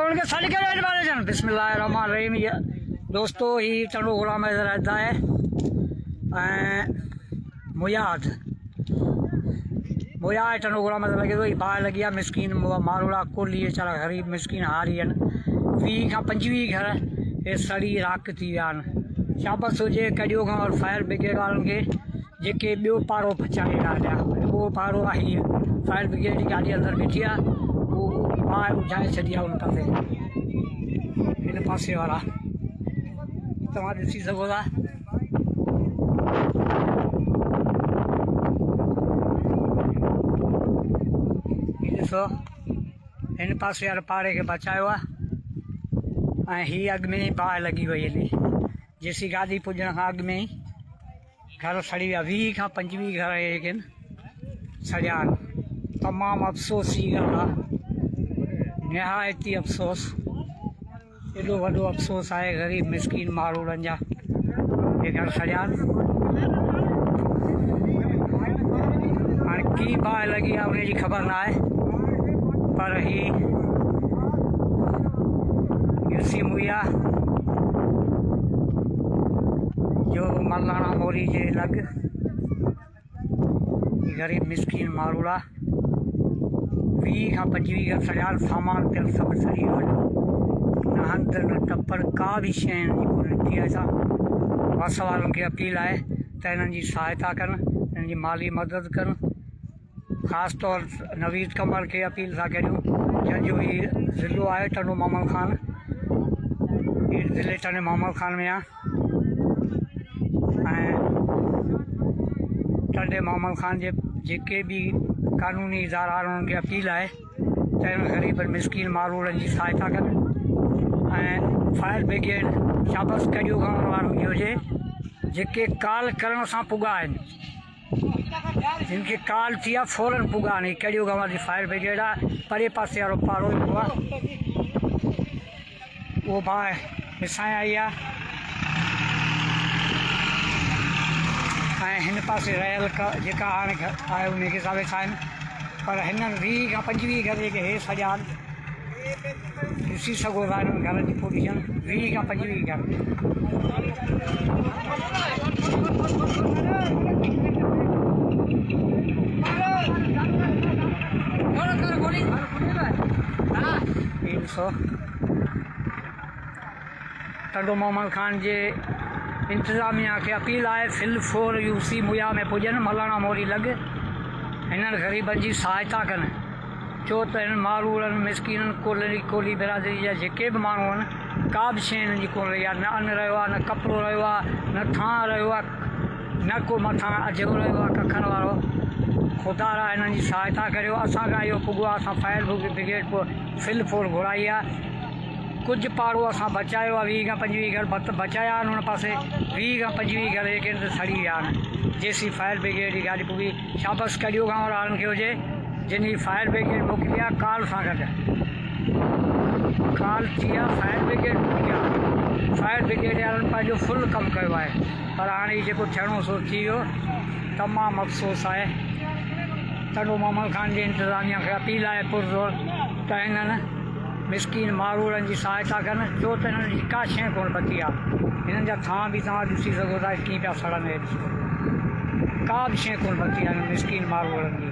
उनके सड़ के रेट वाले जन बिस्मिल्लाहिर्रहमानिर्रहीम। ये दोस्तों ही चंडो गुलाम रहता है मुयाद चंडो गुलाम लगे तो बाहर लगी है मिसकीन मारूड़ा कोली चला गरीब मिसकीन हारी वी का 25 घर ये सड़ी राख थी विया शाबस हुजे कॾियो खां और फायर ब्रिगेड वारनि खे जेके ॿियो पारो बचाए ॾिया उहो पारो आहे फायर ब्रिगेड जी गाॾी अंदरि बीठी आहे उहो ॿाहिरि उजाए छॾी आहे उन पासे हिन पासे वारा तव्हां ॾिसी सघो था। ॾिसो हिन पासे वारे पाड़े खे बचायो आहे ऐं हीअ अॻु में ई बाहि लॻी वई हली जेसी गाॾी पुॼण खां अॻु में ई घर सड़ी विया 20 खां 25 घर जेके आहिनि सड़िया आहिनि। तमामु अफ़सोसी ॻाल्हि आहे निहायती अफ़सोस एॾो वॾो अफ़सोस आहे ग़रीब मिसकीन मारूड़नि जा हे घर सड़िया आहिनि। हाणे की बाहि लॻी आहे उनजी ख़बर न आहे पर ही यूसी मुया जो मल्हाना मोरी जे लॻ गरीब मिसकीन मारूड़ा 20 खां 25 घर सड़िया सामान पियल सभु सड़ी वियो न हंध न टपर का बि शइ निकिती आहे। असां बस वारनि खे अपील आहे त हिननि जी सहायता कनि हिननि जी माली मदद कनि। ख़ासि तौर नवीद कमर खे अपील था करियूं जंहिंजो हीउ ज़िलो आहे टंडो मामल ख़ान हीउ ज़िले टंडो मामल ख़ान में आहे ऐं टंडे मामल ख़ान जे जेके बि कानूनी इदारा आहिनि उन्हनि खे अपील आहे त हिन ग़रीब मिसकीन मारूड़नि जी सहायता कनि ऐं फायर ब्रिगेड शाबस कॾियो गांव वारनि खे हुजे जेके कॉल करण सां पुॻा आहिनि जिन खे कॉल थी आहे फौरन पुॻा आहिनि। कॾियो गांव जी फायर ब्रिगेड आहे परे पासे वारो पाड़ो ईंदो आहे उहो बाहि विसाए आई आहे ऐं हिन पासे रहियल जेका हाणे आहे उनखे सा वेठा आहिनि पर हिननि 20 खां 25 घर जेके हे सॼा आहिनि ॾिसी सघो था हिननि घर जी पोजीशन 20 खां 25 घर ॾिसो टंडो मामल ख़ान जे इंतज़ामिया खे अपील आहे फिल 4 यूसी मुया में पुॼनि मल्हाना मोरी लॻ हिननि ग़रीबनि जी सहायता कनि छो त हिननि मारूड़नि मिसकीननि कोली बिरादरी जा जेके बि माण्हू आहिनि का बि शइ हिननि जी कोन रही आहे न अन्न रहियो आहे न कपिड़ो रहियो आहे न थां रहियो आहे न को मथां अजो रहियो आहे कखनि वारो खुदारा हिननि जी सहायता करियो। असांखां इहो पुॻो आहे असां फायर ब्रिगेड फिल 4 घुराई आहे कुझु पाड़ो असां बचायो आहे 20 खां 25 घर बचाया आहिनि हुन पासे 20 खां 25 घर जेके सड़ी विया आहिनि जेसी फायर ब्रिगेड जी गाॾी पुॻी शाबस कॾियो गांव वारनि खे हुजे जिन जी फायर ब्रिगेड मोकिली आहे कॉल सां गॾु कॉल थी आहे फायर ब्रिगेड पुॼी आहे फायर ब्रिगेड वारनि पंहिंजो फुल कमु कयो आहे पर हाणे जेको थियणो सो थी वियो तमामु अफ़सोस आहे। टंडो मामल ख़ान जे इंतज़ामिया खे अपील आहे पुरज़ोर त हिननि मिसकीन मारूड़नि जी सहायता कनि छो त हिननि जी का शइ कोन बची आहे हिननि जा थां बि तव्हां ॾिसी सघो था कीअं पिया सड़नि का बि शइ कोन बची आहे मिसकीन मारूड़नि जी।